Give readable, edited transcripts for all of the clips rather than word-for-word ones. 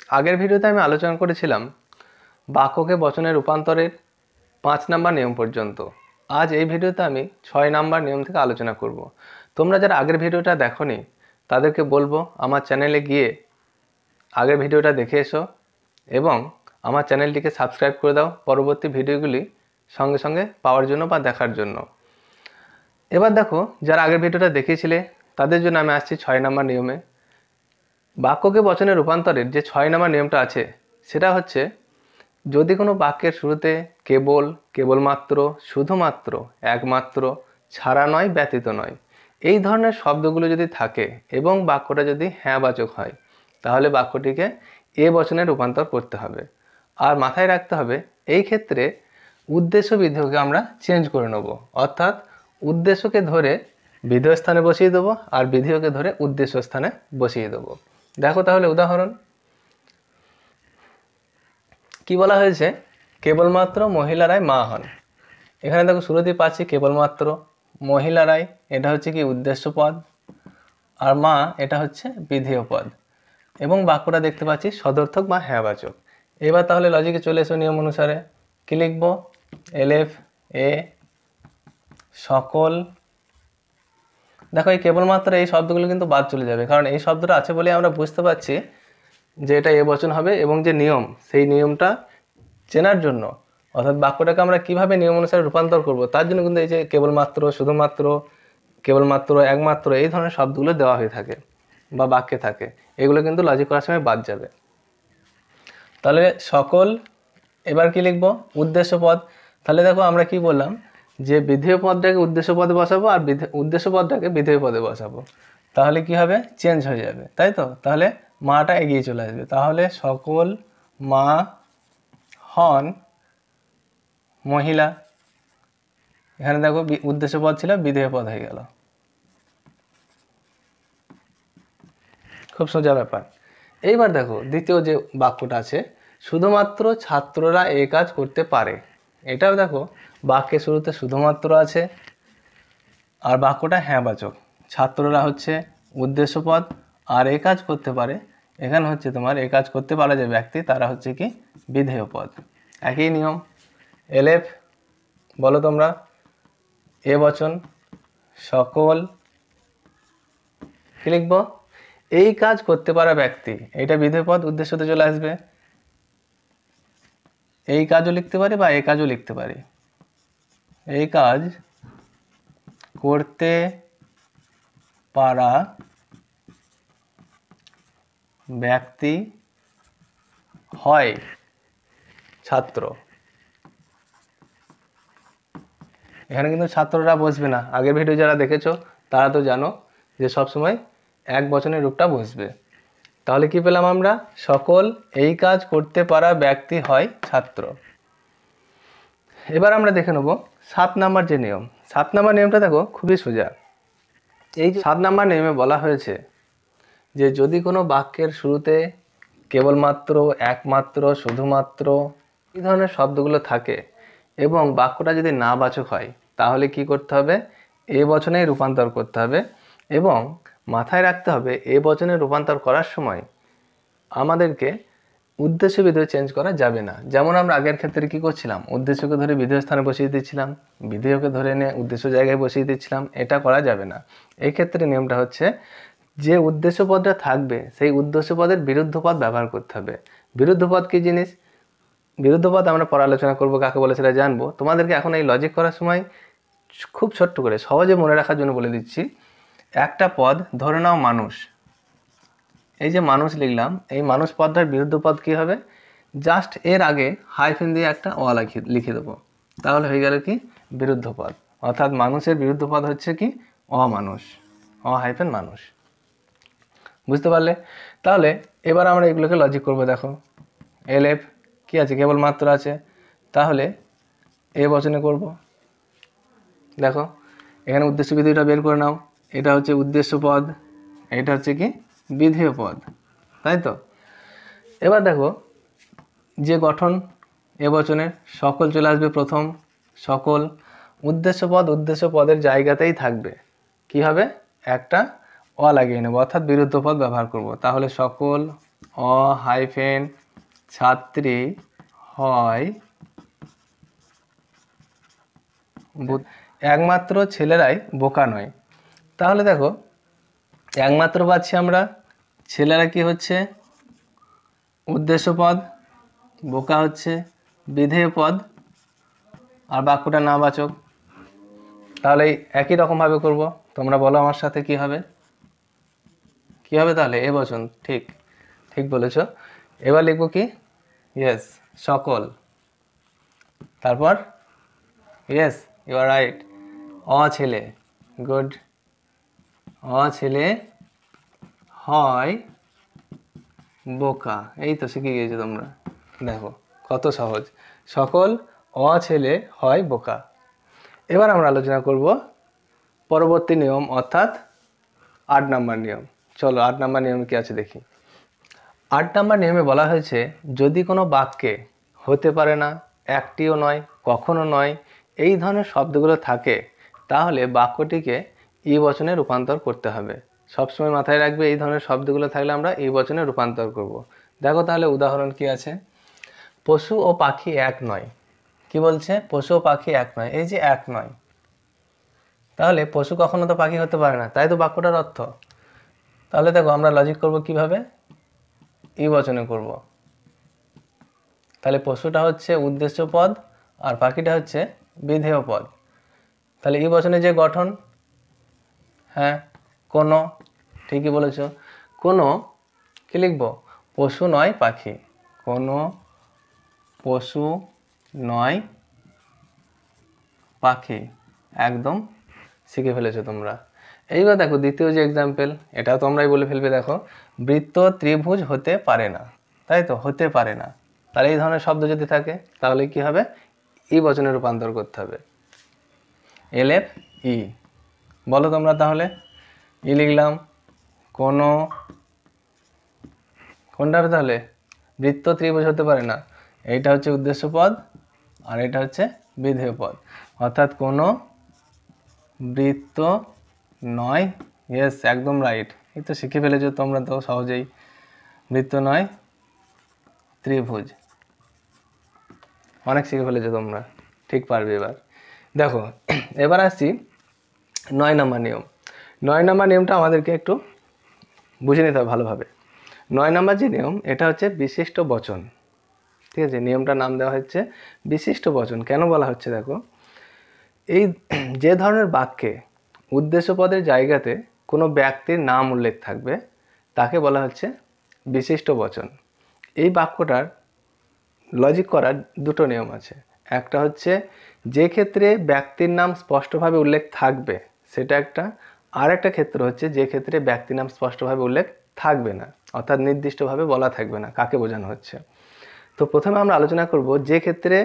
আগের ভিডিওতে আমি আলোচনা করেছিলাম বাক্যকে বচনে রূপান্তরের 5 নাম্বার নিয়ম পর্যন্ত। আজ এই ভিডিওতে আমি 6 নাম্বার নিয়ম থেকে আলোচনা করব। তোমরা যারা আগের ভিডিওটা দেখোনি তাদেরকে বলবো আমার চ্যানেলে গিয়ে আগের ভিডিওটা দেখে এসো এবং আমার চ্যানেলটিকে সাবস্ক্রাইব করে দাও পরবর্তী ভিডিওগুলি সঙ্গে সঙ্গে পাওয়ার জন্য বা দেখার জন্য। এবার দেখো, যারা আগের ভিডিওটা দেখিয়েছিলে তাদের জন্য আমি আসছি 6 নাম্বার নিয়মে। বাক্যকে বচনে রূপান্তরের যে 6 নাম্বার নিয়মটা আছে সেটা হচ্ছে, যদি কোনো বাক্যের শুরুতে কেবল, কেবলমাত্র, শুধুমাত্র, একমাত্র, ছাড়া নয়, ব্যতীত নয় এই ধরনের শব্দগুলো যদি থাকে এবং বাক্যটা যদি হ্যাঁবাচক হয় তাহলে বাক্যটিকে এ বচনে রূপান্তর করতে হবে। আর মাথায় রাখতে হবে এই ক্ষেত্রে উদ্দেশ্য বিধেয়কে আমরা চেঞ্জ করে নেব, অর্থাৎ উদ্দেশ্যকে ধরে বিধেয় স্থানে বসিয়ে দেবো আর বিধেয়কে ধরে উদ্দেশ্য স্থানে বসিয়ে দেবো। দেখো তাহলে উদাহরণ কি বলা হয়েছে, কেবলমাত্র মহিলারাই মা হন। এখানে দেখো শুরুতেই পাচ্ছি কেবলমাত্র, মহিলারাই এটা হচ্ছে কি উদ্দেশ্য পদ, আর মা এটা হচ্ছে বিধেয় পদ, এবং বাক্যটা দেখতে পাচ্ছি সদর্থক বা হ্যাঁবাচক। এবার তাহলে লজিকে চলে এসো নিয়ম অনুসারে। কি লিখব? এলএফ এ সকল। দেখো এই কেবলমাত্র এই শব্দগুলো কিন্তু বাদ চলে যাবে, কারণ এই শব্দটা আছে বলে আমরা বুঝতে পারছি যে এটা এ বচন হবে, এবং যে নিয়ম সেই নিয়মটা চেনার জন্য, অর্থাৎ বাক্যটাকে আমরা কিভাবে নিয়ম অনুসারে রূপান্তর করব তার জন্য কিন্তু এই যে কেবলমাত্র, শুধুমাত্র, কেবলমাত্র, একমাত্র এই ধরনের শব্দগুলো দেওয়া হয়ে থাকে বা বাক্যে থাকে। এগুলো কিন্তু লজিক করার সময় বাদ যাবে। তাহলে সকল, এবার কি লিখব? উদ্দেশ্য পদ। তাহলে দেখো আমরা কি বললাম যে বিধেয় পদটাকে উদ্দেশ্য পদে বসাবো আর উদ্দেশ্য পদটাকে বিধেয় পদে বসাবো, তাহলে কি হবে? চেঞ্জ হয়ে যাবে, তাই তো? তাহলে মাটা এগিয়ে চলে আসবে। তাহলে সকল মা হন মহিলা। এখানে দেখো উদ্দেশ্য পদ ছিল, বিধেয় পদ হয়ে গেল। খুব সোজা ব্যাপার। এইবার দেখো দ্বিতীয় যে বাক্যটা আছে, শুধুমাত্র ছাত্ররা এই কাজ করতে পারে। এটাও দেখো বাক্যের শুরুতে শুধুমাত্র আছে আর বাক্যটা হ্যাঁবাচক। ছাত্ররা হচ্ছে উদ্দেশ্য পদ আর এই কাজ করতে পারে এখানে হচ্ছে তোমার এই কাজ করতে পারে যে ব্যক্তি তারা হচ্ছে কি বিধেয় পদ। একই নিয়ম। এলএফ বলো তোমরা, এ বচন সকল, কি লিখব? এই কাজ করতে পারা ব্যক্তি, এটা বিধেয় পদ উদ্দেশ্যতে চলে আসবে। এই কাজও লিখতে পারি বা এই কাজও লিখতে পারি। এই কাজ করতে পারা ব্যক্তি হয় ছাত্র। এখানে কিন্তু ছাত্ররা বসবে না। আগের ভিডিও যারা দেখেছো তারা তো জানো যে সবসময় এক বচনের রূপটা বসবে। তাহলে কি পেলাম আমরা? সকল এই কাজ করতে পারা ব্যক্তি হয় ছাত্র। এবার আমরা দেখে নেব 7 নাম্বার যে নিয়ম। 7 নাম্বার নিয়মটা দেখো খুবই সোজা। এই 7 নাম্বার নিয়মে বলা হয়েছে যে যদি কোনো বাক্যের শুরুতে কেবলমাত্র, একমাত্র, শুধুমাত্র এই ধরনের শব্দগুলো থাকে এবং বাক্যটা যদি নাবাচক হয় তাহলে কি করতে হবে? এ বচনে রূপান্তর করতে হবে, এবং মাথায় রাখতে হবে এ বচনে রূপান্তর করার সময় আমাদেরকে উদ্দেশ্য বিধেয় চেঞ্জ করা যাবে না। যেমন আমরা আগের ক্ষেত্রে কি করছিলাম, উদ্দেশ্যকে ধরে বিধেয় স্থানে বসিয়ে দিচ্ছিলাম, বিধেয়কে ধরে এনে উদ্দেশ্য জায়গায় বসিয়ে দিচ্ছিলাম, এটা করা যাবে না। এই ক্ষেত্রে নিয়মটা হচ্ছে যে উদ্দেশ্য পদটা থাকবে সেই উদ্দেশ্য পদের বিরুদ্ধ পদ ব্যবহার করতে হবে। বিরুদ্ধ পদ কি জিনিস? বিরুদ্ধ পদ আমরা পরে আলোচনা করবো, কাকে বলে সেটা জানবো। তোমাদেরকে এখন এই লজিক করার সময় খুব ছোট্ট করে সহজে মনে রাখার জন্য বলে দিচ্ছি। একটা পদ ধরে নাও মানুষ, এই যে মানুষ লিখলাম, এই মানুষ পদটার বিরুদ্ধ পদ কি হবে? জাস্ট এর আগে হাইফেন দিয়ে একটা অ লিখে দেবো, তাহলে হয়ে গেল কি বিরুদ্ধ পদ। অর্থাৎ মানুষের বিরুদ্ধ পদ হচ্ছে কি অমানুষ, অ হাইফেন মানুষ। বুঝতে পারলে? তাহলে এবার আমরা এগুলোকে লজিক করবো। দেখো এলএফ কি আছে? কেবলমাত্র আছে, তাহলে এ বচনে করব। দেখো এখানে উদ্দেশ্য বিধেয়টা বের করে নাও। এটা হচ্ছে উদ্দেশ্য পদ, এটা হচ্ছে কি বিধেয় পদ, তাই তো? এবার দেখো যে গঠন এ বচনের, সকল চলে আসবে প্রথম। সকল উদ্দেশ্য পদের জায়গাতেই থাকবে। কি হবে? একটা অ লাগিয়ে নেব, অর্থাৎ বিরুদ্ধ পদ ব্যবহার করব। তাহলে সকল হাইফেন ছাত্রী হয় একমাত্র ছেলেরাই বোকা নয়। তাহলে দেখো একমাত্র পাচ্ছি আমরা, ছেলেরা কি হচ্ছে উদ্দেশ্য পদ, বোকা হচ্ছে বিধেয় পদ, আর বাক্যটা নাবাচক। তাহলে একই রকমভাবে করব, তোমরা বলো আমার সাথে কি হবে, কি হবে তাহলে এ বচন, ঠিক ঠিক বলেছ। এবার লিখবো কি, ইয়েস সকল, তারপর ইয়েস ইউ আর রাইট, ছেলে, গুড, ছেলে হয় বোকা। এই তো শিখে গিয়েছো তোমরা, দেখো কত সহজ, সকল ছেলে হয় বোকা। এবার আমরা আলোচনা করব পরবর্তী নিয়ম, অর্থাৎ 8 নম্বর নিয়ম। চলো 8 নম্বর নিয়ম কি আছে দেখি। 8 নম্বর নিয়মে বলা হয়েছে যদি কোনো বাক্যে হতে পারে না, একটিও নয়, কখনো নয়, এই ধরনের শব্দগুলো থাকে, তাহলে বাক্যটিকে ই বচনে রূপান্তর করতে হবে। সবসময় মাথায় রাখবে এই ধরনের শব্দগুলো থাকলে আমরা ই বচনে রূপান্তর করব। দেখো তাহলে উদাহরণ কি আছে, পশু ও পাখি এক নয়। কি বলছে, পশু ও পাখি এক নয়, এই যে এক নয়, তাহলে পশু কখনো তো পাখি হতে পারে না, তাই তো বাক্যটার অর্থ। তাহলে দেখো আমরা লজিক করব কিভাবে, ই বচনে করব। তাহলে পশুটা হচ্ছে উদ্দেশ্য পদ আর পাখিটা হচ্ছে বিধেয় পদ। তাহলে ই বচনে যে গঠন, হ্যাঁ কোনো, ঠিকই বলেছ, কোনো কি লিখব, পশু নয় পাখি, কোনো পশু নয় পাখি, একদম শিখে ফেলেছো তোমরা। এইবার দেখো দ্বিতীয় যে এক্সাম্পল, এটাও তোমরাই বলে ফেলবে, দেখো বৃত্ত ত্রিভুজ হতে পারে না, তাই তো হতে পারে না। তাহলে এই ধরনের শব্দ যদি থাকে তাহলে কি হবে, ই বচনে রূপান্তর করতে হবে, এলএফ ই। বলো তোমরা তাহলে, ই লিখলাম, কোনো, কোনটা হবে তাহলে, বৃত্ত ত্রিভুজ হতে পারে না, এইটা হচ্ছে উদ্দেশ্য পদ আর এটা হচ্ছে বিধেয় পদ, অর্থাৎ কোনো বৃত্ত নয়, ইয়েস একদম রাইট, এই তো শিখে ফেলেছো তোমরা তো সহজেই, বৃত্ত নয় ত্রিভুজ, অনেক শিখে ফেলেছো তোমরা, ঠিক পারবে এবার। দেখো এবার আসছি 9 নম্বর নিয়ম। 9 নম্বর নিয়মটা আমাদেরকে একটু বুঝে নিতে হবে ভালোভাবে। 9 নম্বর যে নিয়ম, এটা হচ্ছে বিশিষ্ট বচন, ঠিক আছে, নিয়মটার নাম দেওয়া হচ্ছে বিশিষ্ট বচন। কেন বলা হচ্ছে দেখো, এই যে ধরনের বাক্যে উদ্দেশ্য পদের জায়গাতে কোনো ব্যক্তির নাম উল্লেখ থাকবে তাকে বলা হচ্ছে বিশিষ্ট বচন। এই বাক্যটার লজিক করার দুটো নিয়ম আছে, একটা হচ্ছে যে ক্ষেত্রে ব্যক্তির নাম স্পষ্টভাবে উল্লেখ থাকবে সেটা একটা, আর একটা ক্ষেত্র হচ্ছে যে ক্ষেত্রে ব্যক্তির নাম স্পষ্টভাবে উল্লেখ থাকবে না, অর্থাৎ নির্দিষ্টভাবে বলা থাকবে না, কাকে বোঝানো হচ্ছে। তো প্রথমে আমরা আলোচনা করব যে ক্ষেত্রে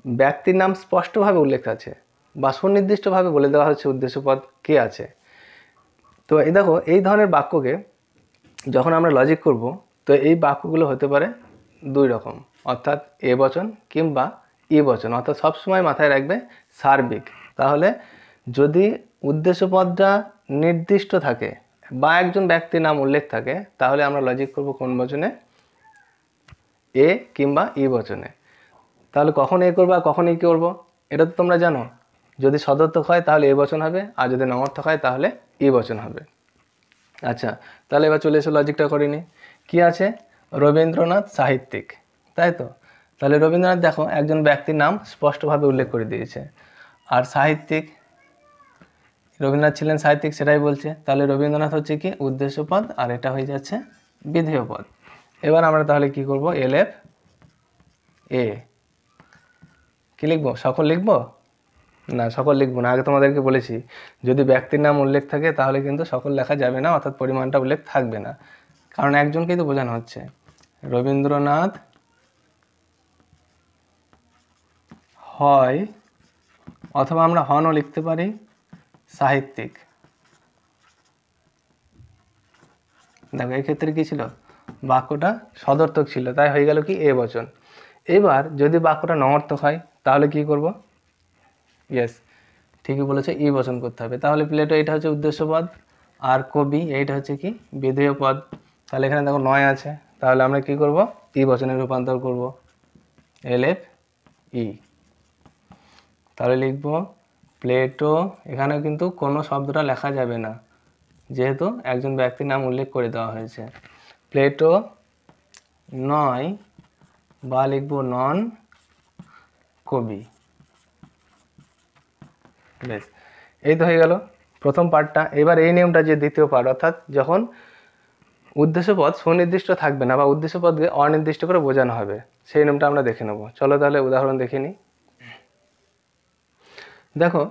ব্যক্তির নাম স্পষ্টভাবে উল্লেখ আছে বা সুনির্দিষ্টভাবে বলে দেওয়া হচ্ছে উদ্দেশ্যপদ কে আছে। তো এই দেখো এই ধরনের বাক্যকে যখন আমরা লজিক করব, তো এই বাক্যগুলো হতে পারে দুই রকম, অর্থাৎ এ বচন কিংবা ই বচন, অর্থাৎ সবসময় মাথায় রাখবে সার্বিক। তাহলে যদি উদ্দেশ্যপদটা নির্দিষ্ট থাকে বা একজন ব্যক্তির নাম উল্লেখ থাকে তাহলে আমরা লজিক করব কোন বচনে, এ কিংবা ই বচনে। তাহলে কখন এ করবো আর কখন ই করবো এটা তো তোমরা জানো, যদি সদর্থক হয় তাহলে এ বচন হবে, আর যদি নমর্থক হয় তাহলে ই বচন হবে। আচ্ছা তাহলে এবার চলে এসো লজিকটা করে নি। কি আছে, রবীন্দ্রনাথ সাহিত্যিক, তাই তো। তাহলে রবীন্দ্রনাথ দেখো একজন ব্যক্তির নাম স্পষ্টভাবে উল্লেখ করে দিয়েছে, আর সাহিত্যিক, রবীন্দ্রনাথ ছিলেন সাহিত্যিক সেটাই বলছে, তাহলে রবীন্দ্রনাথ হচ্ছে কি উদ্দেশ্য পদ আর এটা হয়ে যাচ্ছে বিধেয় পদ। এবার আমরা তাহলে কি করব, এলএফ এ, কি লিখবো, সকল লিখবো না, সকল লিখবো না, আগে তোমাদেরকে বলেছি যদি ব্যক্তির নাম উল্লেখ থাকে তাহলে কিন্তু সকল লেখা যাবে না, অর্থাৎ পরিমাণটা উল্লেখ থাকবে না, কারণ একজনকেই তো বোঝানো হচ্ছে। রবীন্দ্রনাথ হয়, অথবা আমরা হনও লিখতে পারি, সাহিত্যিক। দেখো এক্ষেত্রে কি ছিল, বাক্যটা সদর্থক ছিল, তাই হয়ে গেল কি এ বচন। এবার যদি বাক্যটা নমর্থক হয় তাহলে কি করব, ইয়েস ঠিকই বলেছে, ই বচন করতে হবে। তাহলে প্লেটো এটা হচ্ছে উদ্দেশ্য পদ আর কবি এইটা হচ্ছে কি বিধেয় পদ। তাহলে এখানে দেখো 9 আছে, তাহলে আমরা কি করব, ই বচনে রূপান্তর করব, এলএফ ই। তাহলে লিখব প্লেটো, এখানে কিন্তু কোনো শব্দটা লেখা যাবে না যেহেতু একজন ব্যক্তির নাম উল্লেখ করে দেওয়া হয়েছে। প্লেটো নয়, বা লিখব নন কবি। বেশ, এই তো হয়ে গেল প্রথম পার্টটা। এবার এই নিয়মটা যে দ্বিতীয় পার্ট, অর্থাৎ যখন উদ্দেশ্যপদ সুনির্দিষ্ট থাকবে না বা উদ্দেশ্যপদকে অনির্দিষ্ট করে বোঝানো হবে, সেই নিয়মটা আমরা দেখে নেব। চলো তাহলে উদাহরণ দেখে নিই। দেখো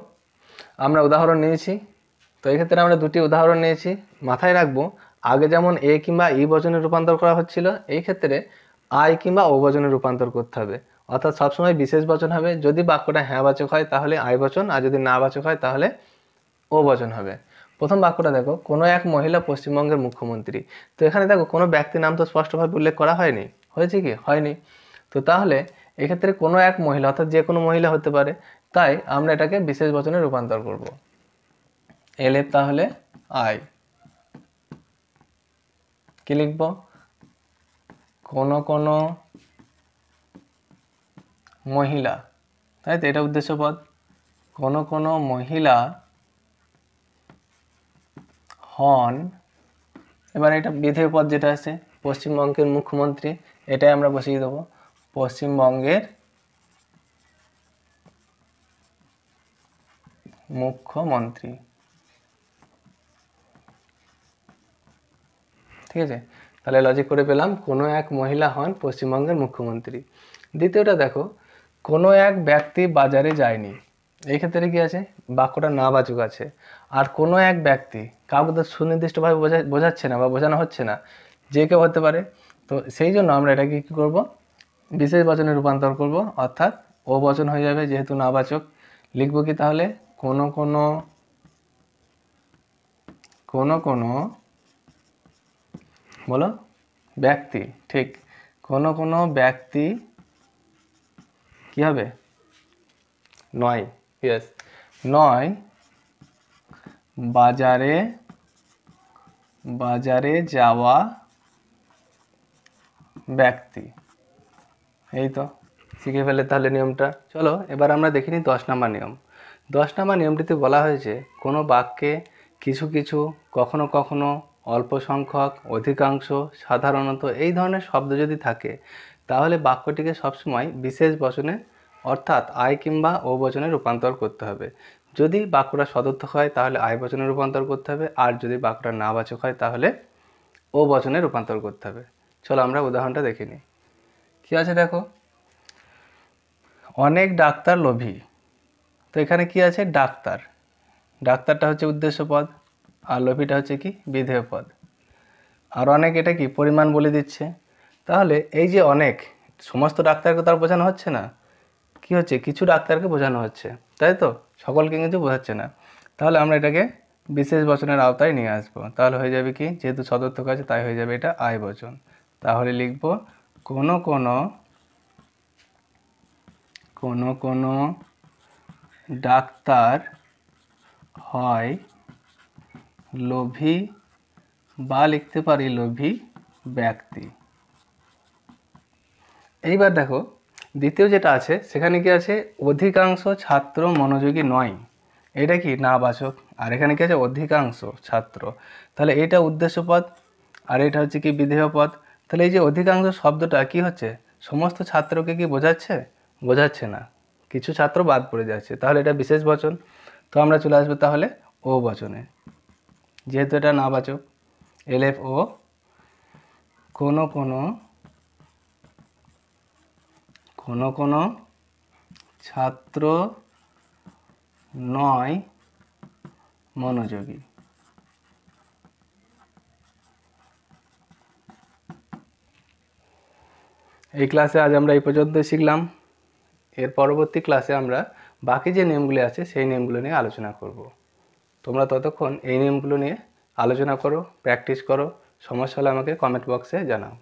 আমরা উদাহরণ নিয়েছি, তো এক্ষেত্রে আমরা দুটি উদাহরণ নিয়েছি। মাথায় রাখবো আগে যেমন এ কিংবা ই বচনে রূপান্তর করা হচ্ছিল, এই ক্ষেত্রে আই কিংবা ও বচনে রূপান্তর করতে হবে। অর্থাৎ সবসময় বিশেষ বচন হবে, যদি বাক্যটা হ্যাঁ বাচক হয় তাহলে আই বচন, আর যদি না বাচক হয় তাহলে ও বচন হবে। প্রথম বাক্যটা দেখো, কোনো এক মহিলা পশ্চিমবঙ্গের মুখ্যমন্ত্রী। তো এখানে দেখো কোনো ব্যক্তির নাম তো স্পষ্টভাবে উল্লেখ করা হয়নি, হয়েছে কি হয়নি। তো তাহলে এক্ষেত্রে কোনো এক মহিলা অর্থাৎ যে কোনো মহিলা হতে পারে, তাই আমরা এটাকে বিশেষ বচনে রূপান্তর করব। এলএফ তাহলে আই, কি লিখব, কোনো মহিলা, তাই তো এটা উদ্দেশ্য পদ, কোনো মহিলা হন। এবার এটা বিধেয় পদ যেটা আছে পশ্চিমবঙ্গের মুখ্যমন্ত্রী, এটাই আমরা বসিয়ে দেবো পশ্চিমবঙ্গের মুখ্যমন্ত্রী। ঠিক আছে, তাহলে লজিক করে পেলাম কোনো এক মহিলা হন পশ্চিমবঙ্গের মুখ্যমন্ত্রী। দ্বিতীয়টা দেখো, কোনো এক ব্যক্তি বাজারে যায়নি। এই ক্ষেত্রে কি আছে, বাক্যটা না বাচক আছে। আর কোনো এক ব্যক্তি কাউকে তো সুনির্দিষ্টভাবে বোঝাচ্ছে না বা বোঝানো হচ্ছে না, যে কেউ হতে পারে। তো সেই জন্য আমরা এটাকে কী করব, বিশেষ বচনে রূপান্তর করব, অর্থাৎ ও বচন হয়ে যাবে যেহেতু না বাচক। লিখব কি তাহলে, কোনো বলো ব্যক্তি, ঠিক, কোনো ব্যক্তি কি হবে, নয়, ইয়েস, নয় বাজারে যাওয়া ব্যক্তি। এই তো শিখে ফেলে তাহলে নিয়মটা। চলো এবার আমরা দেখিনি 10 নম্বর নিয়ম। 10 নম্বর নিয়মটিতে বলা হয়েছে কোনো বাক্যে কিছু কিছু, কখনো কখনো, অল্প সংখ্যক, অধিকাংশ, সাধারণত এই ধরনের শব্দ যদি থাকে তাহলে বাক্যটিকে সবসময় বিশেষ বচনে অর্থাৎ আই কিংবা ও বচনে রূপান্তর করতে হবে। যদি বাক্যটা সদর্থক হয় তাহলে আই বচনে রূপান্তর করতে হবে, আর যদি বাক্যটা নাবাচক হয় তাহলে ও বচনে রূপান্তর করতে হবে। চলো আমরা উদাহরণটা দেখে নিই। কী আছে দেখো, অনেক ডাক্তার লোভী। তো এখানে কি আছে, ডাক্তার, ডাক্তারটা হচ্ছে উদ্দেশ্য পদ, আর লোভীটা হচ্ছে কি বিধেয় পদ। আর অনেক এটা কি পরিমাণ বলে দিচ্ছে। তাহলে এই যে অনেক, সমস্ত ডাক্তারকে তো আর বোঝানো হচ্ছে না, কি হচ্ছে কিছু ডাক্তারকে বোঝানো হচ্ছে, তাই তো, সকলকে কিন্তু বোঝাচ্ছে না। তাহলে আমরা এটাকে বিশেষ বচনের আওতায় নিয়ে আসবো। তাহলে হয়ে যাবে কি, যেহেতু সদর্থক আছে তাই হয়ে যাবে এটা আই বচন। তাহলে লিখব কোনো ডাক্তার হয় লোভী, বা লিখতে পারি লোভী ব্যক্তি। এইবার দেখো দ্বিতীয় যেটা আছে সেখানে কি আছে, অধিকাংশ ছাত্র মনোযোগী নয়। এটা কি না বাচক, আর এখানে কি আছে অধিকাংশ ছাত্র, তাহলে এটা উদ্দেশ্য পদ আর এটা হচ্ছে কি বিধেয় পদ। তাহলে এই যে অধিকাংশ শব্দটা কি হচ্ছে, সমস্ত ছাত্রকে কি বোঝাচ্ছে, বোঝাচ্ছে না, কিছু ছাত্র বাদ পড়ে যাচ্ছে, তাহলে এটা বিশেষ বচন। তো আমরা চলে আসবো তাহলে ও বচনে, যেহেতু এটা না বাচক, এলএফ ও, কোনো ছাত্র নয় মনোযোগী। এই ক্লাসে আজ আমরা এই পর্যন্ত শিখলাম। এর পরবর্তী ক্লাসে আমরা বাকি যে নিয়মগুলি আছে সেই নিয়মগুলো নিয়ে আলোচনা করব। তোমরা ততক্ষণ এই নিয়মগুলো নিয়ে আলোচনা করো, প্র্যাকটিস করো, সমস্যা হলে আমাকে কমেন্ট বক্সে জানাও।